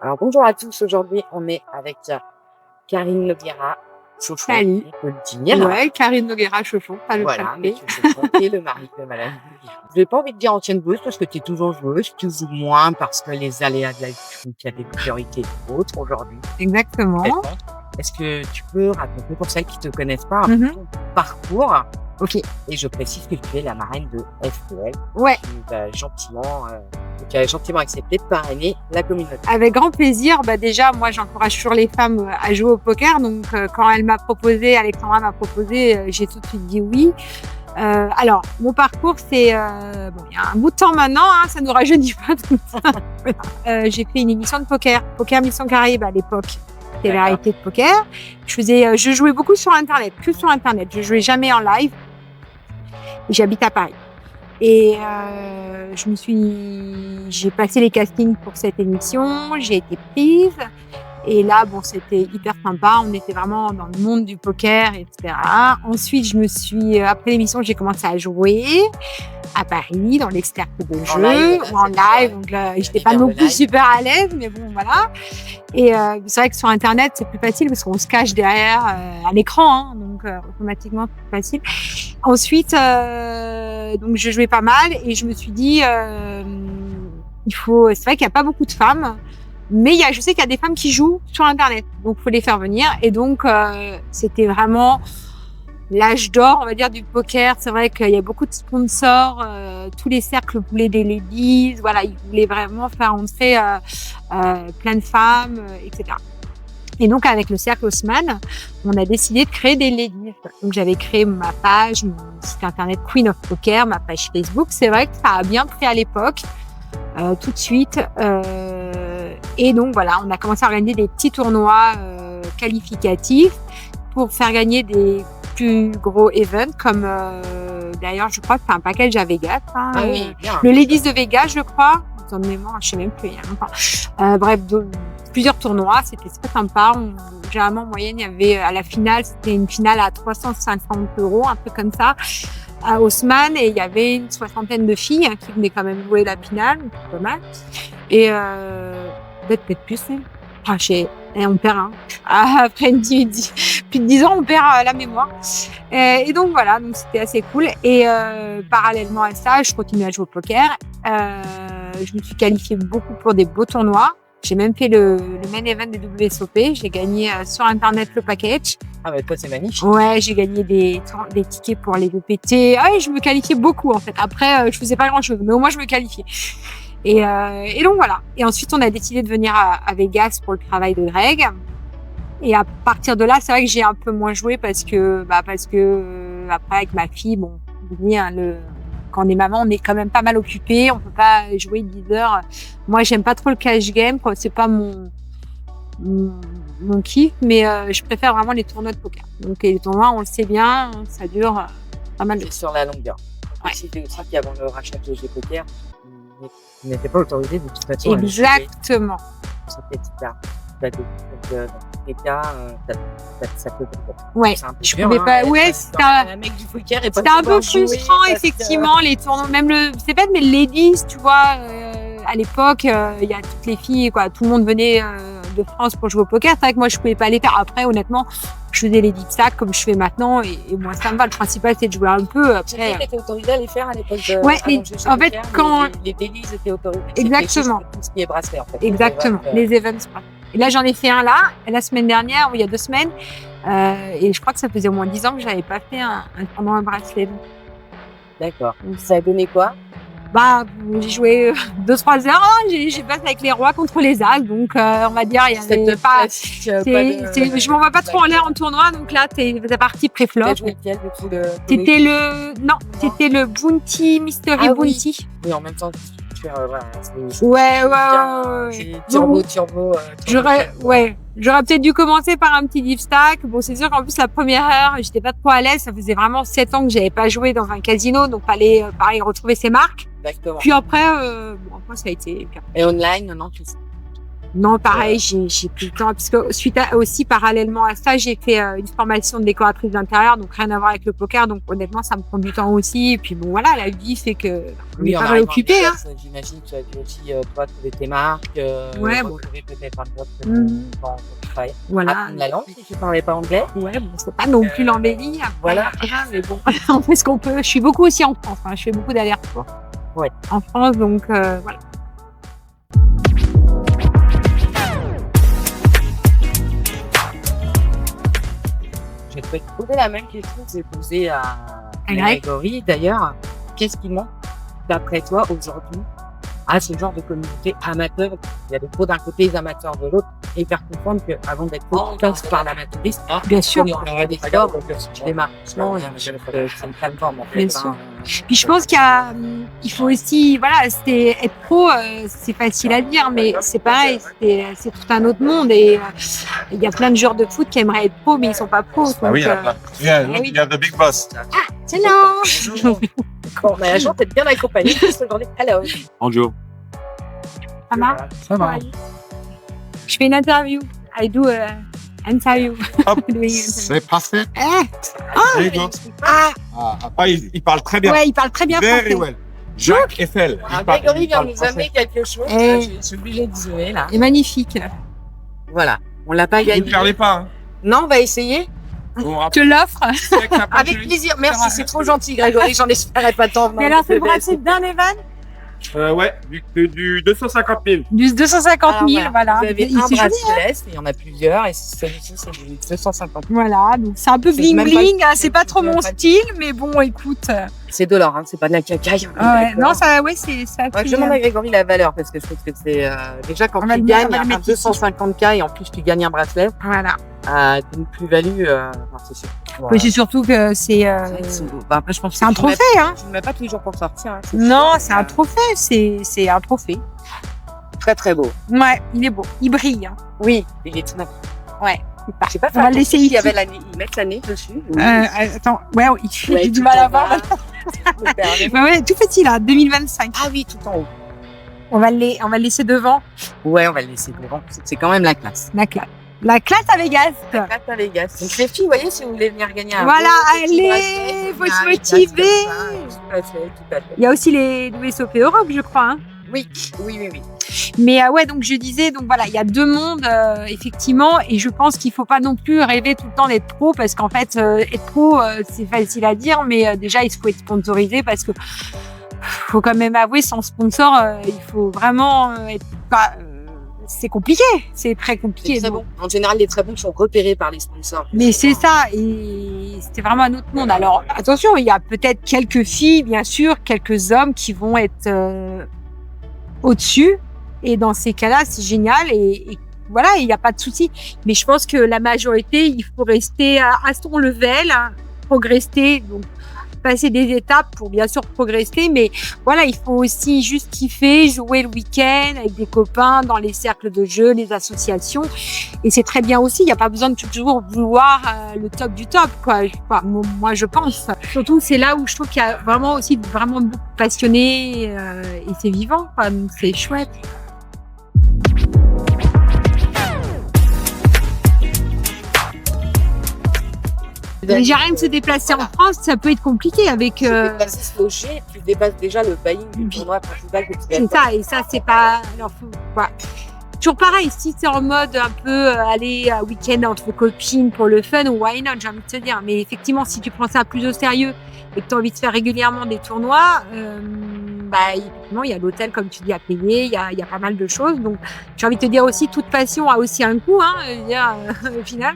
Alors bonjour à tous, aujourd'hui on est avec Karine Noguera, Chouchou, Salut. on peut le dire. Ouais, Karine Noguera Chauchon, pas le Voilà, préfet. monsieur Chouchou, qui est le mari de madame. Je n'ai pas envie de dire ancienne joueuse parce que tu es toujours joueuse, plus ou moins parce que les aléas de la vie font qu'il y a des priorités autres aujourd'hui. Exactement. Est-ce que tu peux raconter pour celles qui ne te connaissent pas un Mhm. peu ton parcours? Ok. Et je précise que tu es la marraine de FPL, Ouais, qui a gentiment accepté de parrainer la communauté. avec grand plaisir. Déjà, moi, j'encourage toujours les femmes à jouer au poker. Donc, quand Alexandra m'a proposé, j'ai tout de suite dit oui. Alors, mon parcours, c'est, il y a un bout de temps maintenant, hein, ça nous rajeunit pas tout ça. J'ai fait une émission de poker Mission Caraïbes à l'époque. Télé-réalité de poker. Je jouais beaucoup sur Internet, que sur Internet. Je jouais jamais en live. J'habite à Paris. Et j'ai passé les castings pour cette émission, j'ai été prise. Et là, c'était hyper sympa. On était vraiment dans le monde du poker, etc. Ensuite, après l'émission, j'ai commencé à jouer à Paris, dans l'extérieur de jeu, ou en live. Donc là, j'étais pas non plus super à l'aise, mais bon, voilà. Et c'est vrai que sur Internet, c'est plus facile parce qu'on se cache derrière un écran, hein, donc automatiquement, c'est plus facile. Ensuite, donc je jouais pas mal et je me suis dit, c'est vrai qu'il n'y a pas beaucoup de femmes. Mais je sais qu'il y a des femmes qui jouent sur Internet, donc faut les faire venir. Et donc c'était vraiment l'âge d'or, on va dire, du poker. C'est vrai qu'il y a beaucoup de sponsors, tous les cercles voulaient des ladies, voilà, ils voulaient vraiment faire entrer plein de femmes, etc. Et donc avec le cercle Haussmann, on a décidé de créer des ladies. Donc j'avais créé ma page, mon site internet Queen of Poker, ma page Facebook. C'est vrai que ça a bien pris à l'époque, tout de suite. Et donc voilà, on a commencé à organiser des petits tournois qualificatifs pour faire gagner des plus gros events comme d'ailleurs je crois que c'est un package à Vegas. Hein, le Ladies de Vegas, je crois. Dans de mémoire, je sais même plus. Bref, plusieurs tournois, c'était très sympa. Généralement en moyenne, il y avait à la finale, c'était une finale à 350 €, un peu comme ça, à Haussmann, et il y avait une soixantaine de filles qui venaient quand même jouer la finale, pas mal. Et peut-être plus. On perd. Après plus de 10 ans, on perd la mémoire. Et donc voilà, donc c'était assez cool. Et parallèlement à ça, je continuais à jouer au poker. Je me suis qualifiée beaucoup pour des beaux tournois. J'ai même fait le main event des WSOP. J'ai gagné sur Internet le package. Ah, mais toi, c'est magnifique. Ouais, j'ai gagné des tickets pour les VPT. Ah oui, je me qualifiais beaucoup, en fait. Après, je faisais pas grand-chose, mais au moins, je me qualifiais. Et donc, voilà. Et ensuite, on a décidé de venir à Vegas pour le travail de Greg. Et à partir de là, c'est vrai que j'ai un peu moins joué parce que après, avec ma fille, quand on est maman, on est quand même pas mal occupé. On peut pas jouer 10 heures. Moi, j'aime pas trop le cash game. C'est pas mon kiff, mais je préfère vraiment les tournois de poker. Donc, les tournois, on le sait bien, ça dure pas mal de temps. Sur la longueur. Ouais. C'était aussi qu'avant le rachat de GG Poker, il n'était pas autorisé de toute façon. Exactement. C'était super. Donc, les cas, ça peut être. Ouais, je pouvais pas. Ouais, c'était un mec du poker et c'était un peu frustrant, effectivement, les tournois. Même c'est bête, mais les ladies, tu vois, à l'époque, il y a toutes les filles, quoi. Tout le monde venait de France pour jouer au poker. C'est vrai que moi, je pouvais pas les faire. Après, honnêtement, je faisais les deep stacks comme je fais maintenant, et moi, ça me va. Le principal, c'est de jouer un peu. Après, tu étais autorisé à les faire à l'époque. Ouais, en fait, quand les ladies étaient autorisées. Exactement. Tout ce qui est bracelet, en fait. Exactement. Les events. Et là, j'en ai fait un là, la semaine dernière, ou il y a 2 semaines. Et je crois que ça faisait au moins 10 ans que j'avais pas fait un tournoi bracelet. D'accord. Ça a donné quoi? J'ai joué 2-3 heures. J'ai passé avec les rois contre les as. Donc, on va dire, il y avait pas. Je m'en vais pas trop en l'air en tournoi. Donc là, c'est parti pré-flop. C'était le Bounty, Mystery Bounty. Oui, en même temps. Ouais. Turbo. J'aurais peut-être dû commencer par un petit deep stack. Bon, c'est sûr qu'en plus, la première heure, j'étais pas trop à l'aise. Ça faisait vraiment 7 ans que j'avais pas joué dans un casino. Donc, fallait, pareil, retrouver ses marques. Exactement. Puis après, ça a été bien. Et online, non, tu sais. Non, pareil, j'ai plus le temps parce que aussi parallèlement à ça, j'ai fait une formation de décoratrice d'intérieur, donc rien à voir avec le poker. Donc honnêtement, ça me prend du temps aussi. Et puis bon, voilà, la vie fait que on est pas occupé. Hein. J'imagine que tu as dû aussi toi trouver tes marques, retrouver peut-être un job dans ton travail. Voilà. Apprendre la langue si tu parlais pas anglais. Ouais, bon, c'est pas non plus l'embellie. Voilà. Mais bon, on fait ce qu'on peut. Je suis beaucoup aussi en France. Hein. Je fais beaucoup d'allers-retours. Ouais. En France, donc voilà. Je vais te poser la même question que j'ai posée à Grégory. D'ailleurs, qu'est-ce qui manque, d'après toi, aujourd'hui, à ce genre de communauté amateur? Il y a des pros d'un côté, les amateurs de l'autre, et faire comprendre qu'avant d'être efficace par l'amateurisme, bien sûr, il y aura des stores, si tu démarres doucement, c'est une plateforme en fait. Bien sûr. Puis je pense il faut aussi, voilà, être pro, c'est facile à dire, mais c'est pareil, c'est tout un autre monde et il y a plein de joueurs de foot qui aimeraient être pro, mais ils sont pas pros. Ah oui, il y a plein. Il y a the big boss. C'est non. Bon, mais la journée, t'es bien accompagné. Hello. Bonjour. Ça va? Ça va. Je fais une interview. I do interview. Hop, c'est parfait. There you go. Il parle très bien. Ouais, il parle très bien Very français. well. Jacques Eiffel. Grégory vient nous amener quelque chose. Je suis obligée de jouer là. C'est magnifique. Voilà. On l'a pas gagné. Vous ne perdez pas. Hein. Non, on va essayer. Je te l'offre. Avec plaisir. Merci, c'est trop gentil, Grégory. J'en espérais pas tant. Mais alors, c'est le bracelet d'un Evan? Ouais, du 250 000. Du 250 000, voilà. Vous avez un bracelet, il y en a plusieurs, et celui-ci, c'est du 250 000. Voilà, donc c'est un peu bling bling, c'est pas trop mon style, mais bon, écoute. C'est de l'or, hein, c'est pas de la cacaille. Ouais, non, ça, ouais, c'est ça. Ouais, je demande à Grégory la valeur, parce que je trouve que c'est déjà quand tu gagnes un 250K et en plus tu gagnes un bracelet. Voilà. Une plus-value, c'est sûr. Ouais. Mais c'est surtout que c'est. Après, je pense que c'est un trophée, hein. Je ne mets pas tous les jours pour sortir. Hein, non, c'est un trophée, c'est un trophée. Très très beau. Ouais, il est beau, il brille. Hein. Oui, il est tout neuf. Ouais. Je sais pas, on va le laisser ici. Il y avait l'année, ils mettent l'année dessus. Attends, ouais, j'ai du mal à voir. Ouais, tout petit là, 2025. Ah oui, tout en haut. On va le laisser devant. Ouais, on va le laisser devant. C'est quand même la classe. La classe à Vegas. La classe à Vegas. Donc les filles, vous voyez, si vous voulez venir gagner un voilà, allez, faut se motiver. Il y a aussi les WSOP Europe, je crois. Hein. Oui. Mais ouais, donc je disais, donc voilà, il y a deux mondes effectivement, et je pense qu'il faut pas non plus rêver tout le temps d'être pro, parce qu'en fait, être pro, c'est facile à dire, mais déjà il faut être sponsorisé, parce que faut quand même avouer, sans sponsor, il faut vraiment être pas. C'est compliqué, c'est très compliqué. C'est bon. En général, les très bons sont repérés par les sponsors. Mais c'est ça, et c'était vraiment un autre monde. Alors attention, il y a peut-être quelques filles, bien sûr, quelques hommes qui vont être au-dessus, et dans ces cas-là, c'est génial, et voilà, il n'y a pas de souci. Mais je pense que la majorité, il faut rester à son level, hein, progresser, donc passer des étapes pour bien sûr progresser, mais voilà, il faut aussi juste kiffer, jouer le week-end avec des copains dans les cercles de jeu, les associations, et c'est très bien aussi. Il n'y a pas besoin de toujours vouloir le top du top, quoi. Moi, je pense. Surtout, c'est là où je trouve qu'il y a vraiment aussi beaucoup de passionnés et c'est vivant, quoi. Donc c'est chouette. Déjà rien de se déplacer en France, ça peut être compliqué avec. Tu dépasses déjà le buy-in du tournoi principal que tu gagnes. C'est ça, et ça c'est pas. Alors, voilà. Toujours pareil, si c'est en mode un peu aller à week-end entre copines pour le fun, why not, j'ai envie de te dire. Mais effectivement, si tu prends ça plus au sérieux et que tu as envie de faire régulièrement des tournois, effectivement, il y a l'hôtel, comme tu dis, à payer, il y a pas mal de choses. Donc, j'ai envie de te dire aussi, toute passion a aussi un coût, hein, au final.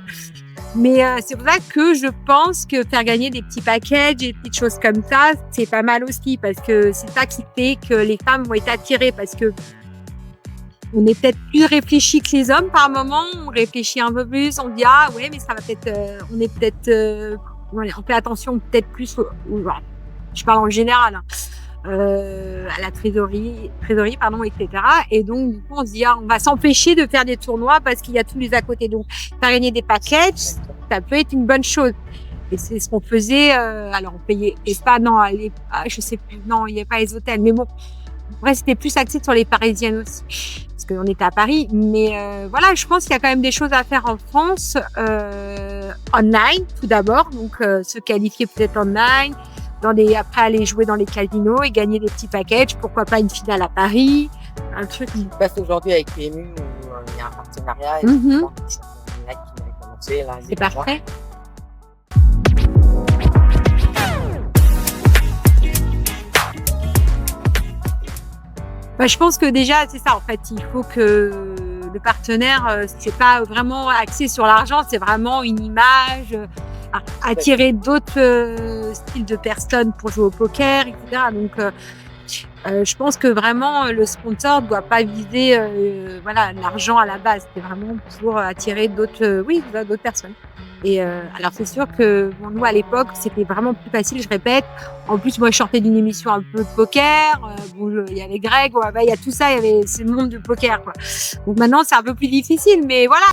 Mais c'est pour ça que je pense que faire gagner des petits packages et des petites choses comme ça, c'est pas mal aussi, parce que c'est ça qui fait que les femmes vont être attirées, parce que on est peut-être plus réfléchi que les hommes par moment, on réfléchit un peu plus, on dit ah ouais, mais ça va peut-être, on est peut-être, on fait attention peut-être plus, je parle en général, hein, à la trésorerie, etc. Et donc, du coup, on se dit, on va s'empêcher de faire des tournois parce qu'il y a tous les à côté. Donc, faire gagner des packages, ça peut être une bonne chose. Et c'est ce qu'on faisait. Alors, on payait, et pas, non, je sais plus, non, il n'y avait pas les hôtels. Mais bon, Après, c'était plus axé sur les Parisiennes aussi, parce qu'on était à Paris. Mais voilà, je pense qu'il y a quand même des choses à faire en France, online tout d'abord, donc se qualifier peut-être online, après aller jouer dans les casinos et gagner des petits packages, pourquoi pas une finale à Paris, un truc. qui se passe aujourd'hui avec PMU où il y a un partenariat et Mhm. qui va commencer là. C'est parfait. Bah, je pense que déjà, c'est ça, en fait. Il faut que le partenaire, c'est pas vraiment axé sur l'argent, c'est vraiment une image, attirer d'autres styles de personnes pour jouer au poker, etc. Donc, je pense que vraiment, le sponsor doit pas viser, voilà, l'argent à la base. C'est vraiment pour attirer d'autres, d'autres personnes. Et alors c'est sûr que bon, nous à l'époque c'était vraiment plus facile, je répète. En plus moi je sortais d'une émission un peu de poker, bon il y avait Greg, il y a tout ça, il y avait ce monde du poker quoi. Donc maintenant c'est un peu plus difficile, mais voilà.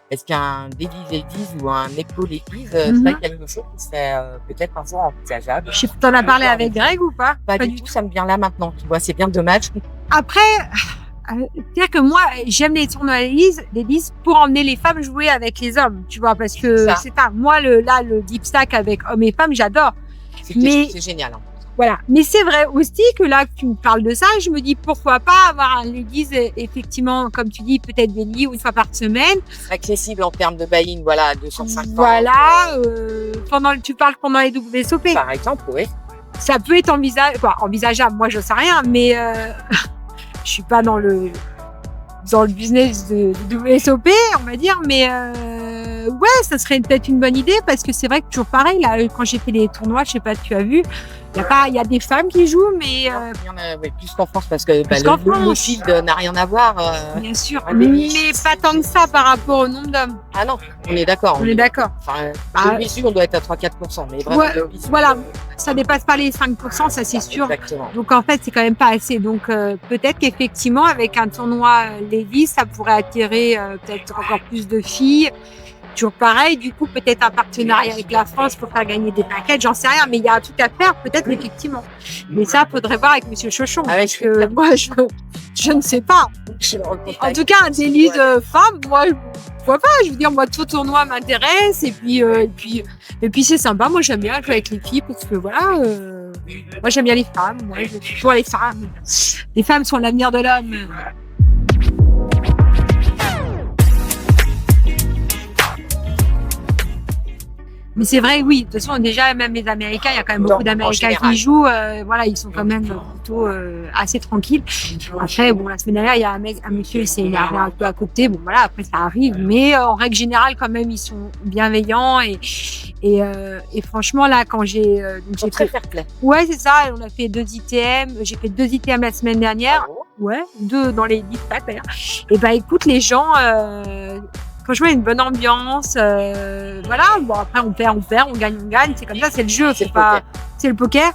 Est-ce qu'un Ladies ou un Expo Ladies serait quelque chose qui serait peut-être un jour envisageable? Je sais pas, t'en as parlé avec Greg ou pas? Pas du tout, ça me vient là maintenant. Tu vois, c'est bien dommage. Après, c'est-à-dire que moi, j'aime les tournois ladies pour emmener les femmes jouer avec les hommes, tu vois, parce que c'est ça. Moi, le deep stack avec hommes et femmes, j'adore. C'est génial. Hein. Voilà. Mais c'est vrai aussi que là, que tu me parles de ça, je me dis pourquoi pas avoir un ladies, effectivement, comme tu dis, peut-être des lits une fois par semaine. Accessible en termes de buy-in, voilà, 250. Voilà. Tu parles pendant les WSOP. Par exemple, oui. Ça peut être envisageable. Moi, je sais rien, mais je suis pas dans le business de WSOP, on va dire, mais ouais, ça serait peut-être une bonne idée parce que c'est vrai que toujours pareil, là, quand j'ai fait les tournois, je sais pas si tu as vu, il y a des femmes qui jouent, mais il y en a plus qu'en France parce que le field n'a rien à voir. Bien sûr, mais pas tant que ça par rapport au nombre d'hommes. Ah non, on est d'accord. On est d'accord. Enfin, on doit être à 3-4%, mais vraiment, voilà, ça dépasse pas les 5%, ça c'est sûr. Exactement. Donc en fait, c'est quand même pas assez. Donc peut-être qu'effectivement, avec un tournoi Ladies, ça pourrait attirer peut-être encore plus de filles. Toujours pareil, du coup, peut-être un partenariat avec la France pour faire gagner des paquets, j'en sais rien, mais il y a un truc à faire, peut-être effectivement. Mais ça, faudrait voir avec Monsieur Chochon, parce que moi, je ne sais pas. En tout cas, un délit de femme, moi, je vois pas. Je veux dire, moi, tout tournoi m'intéresse, et puis c'est sympa. Moi, j'aime bien jouer avec les filles, parce que voilà, moi, j'aime bien les femmes. Moi, je suis toujours les femmes. Les femmes sont l'avenir de l'homme. Mais c'est vrai, oui. De toute façon, déjà, même les Américains, il y a quand même beaucoup d'Américains qui jouent. Voilà, ils sont quand même plutôt assez tranquilles. Après, bon, la semaine dernière, il y a un monsieur, il s'est énervé un peu à côté. Bon, voilà, après, ça arrive. Mais en règle générale, quand même, ils sont bienveillants. Et franchement, là, quand j'ai très fair play. Ouais, c'est ça. On a fait 2 ITM. J'ai fait 2 ITM la semaine dernière. Ouais, 2 dans les 10 packs, d'ailleurs. Et bah, écoute, les gens... franchement, il y a une bonne ambiance. Voilà. Bon, après, on perd, on gagne. C'est comme ça, c'est le jeu. C'est le poker.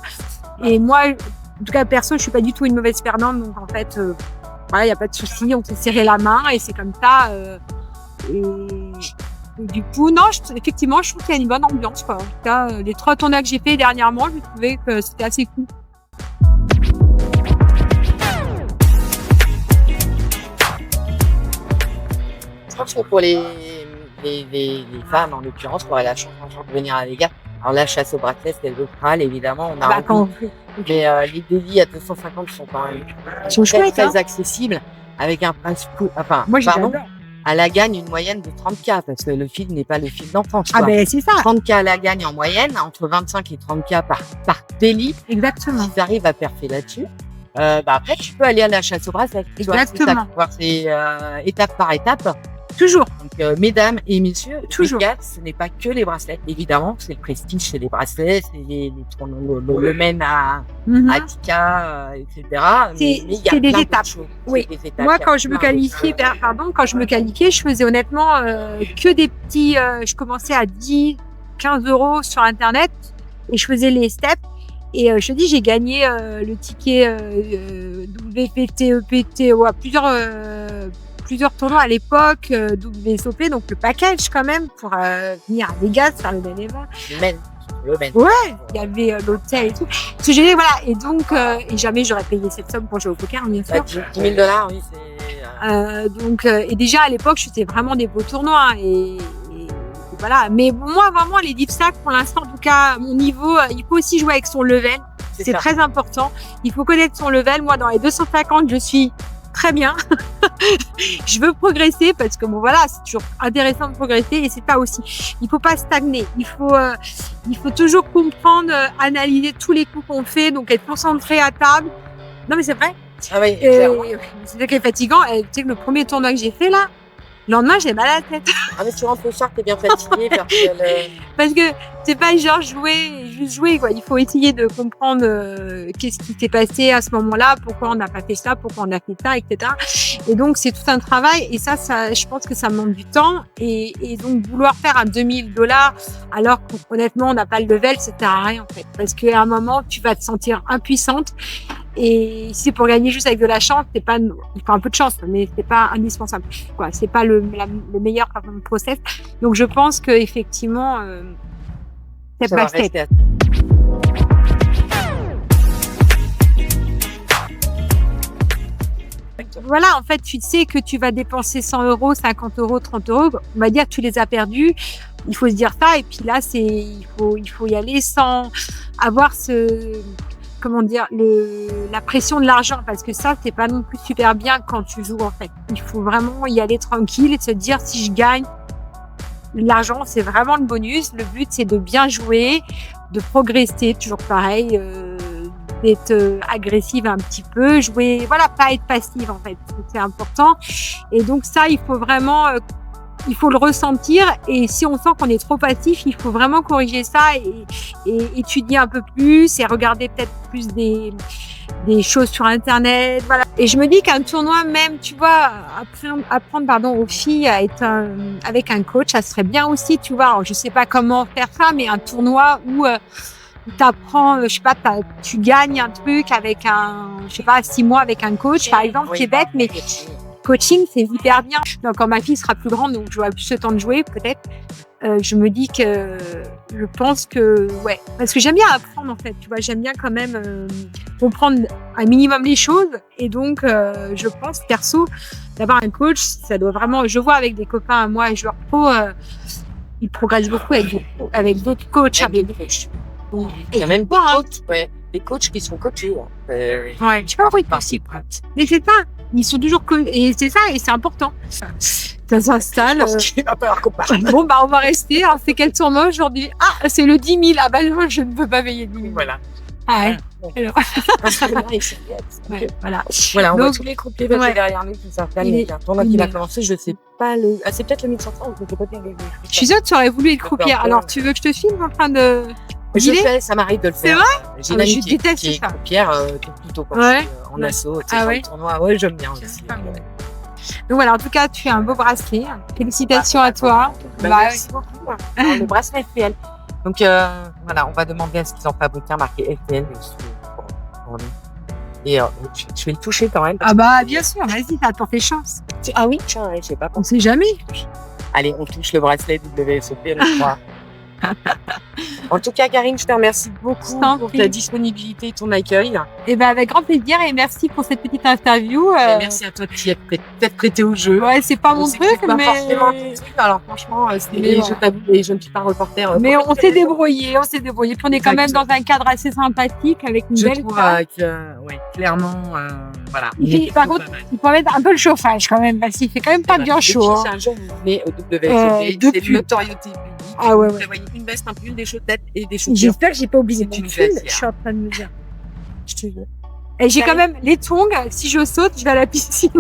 Et moi, en tout cas, perso, je suis pas du tout une mauvaise perdante. Donc, en fait, voilà, il n'y a pas de souci. On s'est serré la main et c'est comme ça. Et du coup, non, effectivement, je trouve qu'il y a une bonne ambiance, quoi. En tout cas, les 3 tournois que j'ai fait dernièrement, j'ai trouvé que c'était assez cool. Je pense que pour les femmes, en l'occurrence, pour avoir la chance de venir à Vegas, alors la chasse au bracelet, c'est local, évidemment, on a mais les délits à 250 sont quand même très accessibles, avec un price à la gagne une moyenne de 30K, parce que le field n'est pas le field d'enfance. Ah ben c'est ça. 30K à la gagne en moyenne, entre 25 et 30K par délit. Exactement. Si tu arrives à perfer là-dessus, après tu peux aller à la chasse au bracelet. Exactement. C'est étape par étape. Toujours. Donc, mesdames et messieurs, toujours. Vegas, ce n'est pas que les bracelets. Évidemment, c'est le prestige, c'est les bracelets, c'est le men à Tika, etc. C'est des étapes. Oui. Moi, quand je me qualifiais, je faisais honnêtement que des petits. Je commençais à 10, 15 euros sur Internet et je faisais les steps. Et je te dis, j'ai gagné le ticket WPT, EPT, plusieurs plusieurs tournois à l'époque, WSOP, donc le package quand même, pour venir à Vegas, faire le main event. Ouais, il y avait l'hôtel et tout. Ce que j'ai dit, voilà. Et donc, et jamais j'aurais payé cette somme pour jouer au poker, bien sûr. $10 000, oui, c'est... Donc, et déjà à l'époque, je faisais vraiment des beaux tournois. Et voilà. Mais moi, vraiment, les deep stacks, pour l'instant, en tout cas, mon niveau, il faut aussi jouer avec son level. C'est très important. Il faut connaître son level. Moi, dans les 250, je suis très bien. Je veux progresser parce que bon, voilà, c'est toujours intéressant de progresser et c'est pas aussi. Il faut pas stagner. Il faut toujours comprendre, analyser tous les coups qu'on fait, donc être concentré à table. Non, mais c'est vrai. Ah oui, clairement. C'est ça qui est fatigant. Et, tu sais que le premier tournoi que j'ai fait là, le lendemain, j'ai mal à la tête. Ah, mais tu rentres au soir, t'es bien fatigué. Parce que c'est pas genre juste jouer, quoi. Il faut essayer de comprendre qu'est-ce qui s'est passé à ce moment-là, pourquoi on n'a pas fait ça, pourquoi on a fait ça, etc. Et donc, c'est tout un travail. Et ça, je pense que ça demande du temps. Et donc, vouloir faire un $2000 alors qu'honnêtement, on n'a pas le level, ça sert à rien, en fait. Parce qu'à un moment, tu vas te sentir impuissante. Et si c'est pour gagner juste avec de la chance, il faut un peu de chance, mais c'est pas indispensable. Quoi, c'est pas le meilleur process. Donc je pense que effectivement, c'est basket. Voilà, en fait, tu sais que tu vas dépenser 100 €, 50 €, 30 €. On va dire que tu les as perdus. Il faut se dire ça. Et puis là, il faut y aller sans avoir la pression de l'argent, parce que ça, c'est pas non plus super bien quand tu joues, en fait. Il faut vraiment y aller tranquille et se dire, si je gagne, l'argent, c'est vraiment le bonus. Le but, c'est de bien jouer, de progresser, toujours pareil, d'être agressive un petit peu, jouer, voilà, pas être passive, en fait. C'est important. Et donc ça, il faut vraiment, il faut le ressentir, et si on sent qu'on est trop passif, il faut vraiment corriger ça et étudier un peu plus et regarder peut-être plus des choses sur Internet, voilà. Et je me dis qu'un tournoi, même, tu vois, apprendre aux filles à être avec un coach, ça serait bien aussi, tu vois. Alors, je sais pas comment faire ça, mais un tournoi où t'apprends, je sais pas, tu gagnes un truc avec 6 mois avec un coach, par exemple, oui, qui est bête, mais coaching, c'est hyper bien. Donc, quand ma fille sera plus grande, donc j'aurai plus le temps de jouer, peut-être, je me dis que je pense que, ouais, parce que j'aime bien apprendre, en fait, tu vois, j'aime bien quand même comprendre un minimum les choses. Et donc, je pense, perso, d'avoir un coach, ça doit vraiment, je vois avec des copains à moi, joueurs pro, ils progressent beaucoup avec d'autres coachs. Il y a même des coachs qui sont coachés. Ouais, je sais pas pourquoi ils possible. Mais c'est ça, ils sont toujours et c'est ça, et c'est important. Ça s'installe. Bon, bah, on va rester. Alors, c'est quel tournoi aujourd'hui? Ah, c'est le 10 000. Ah, bah, moi, je ne peux pas payer 10 000. Voilà. Ah, ouais. Alors. Voilà. Voilà, on voit tous les croupiers passer derrière nous qui s'installent. Il y a un tournoi qui va commencer, je sais pas c'est peut-être le 1500 ou je sais pas bien. Je suis sûre que tu aurais voulu être croupier. Alors, tu veux que je te filme en train de. Je fais, ça m'arrive de le faire. C'est vrai? J'ai une amie qui est croupière, plutôt en assaut, le tournoi. Ouais, j'aime bien aussi. Donc voilà, en tout cas, tu as un beau bracelet. Félicitations à toi. Merci beaucoup. Le bracelet FPL. Donc voilà, on va demander à ce qu'ils en fabriquent un marqué FPL pour nous. Et je vais le toucher quand même. Ah bah bien sûr, vas-y, t'as tes chances. Ah oui, tiens, je sais pas. On sait jamais. Allez, on touche le bracelet WSOP, le 3. En tout cas, Karine, je te remercie beaucoup pour ta disponibilité et ton accueil. Et ben avec grand plaisir, et merci pour cette petite interview. Merci à toi qui es peut-être prêté au jeu. Ouais, c'est pas mon truc, mais alors franchement, les jeunes filles par reporter. Mais on s'est débrouillé, Puis on est quand même dans un cadre assez sympathique avec une belle. Je trouve que clairement, voilà. Par contre, il faut mettre un peu le chauffage quand même, parce qu'il fait quand même pas bien chaud. C'est un jour vous venez au WSOP, c'est notoriété publique. Ah ouais. Vous prévoyez une veste, un pull, des chaussettes et des chaussures. J'espère que j'ai pas oublié mon pull. Je suis en train de me dire. Je te jure. Et j'ai quand même les tongs. Si je saute, je vais à la piscine.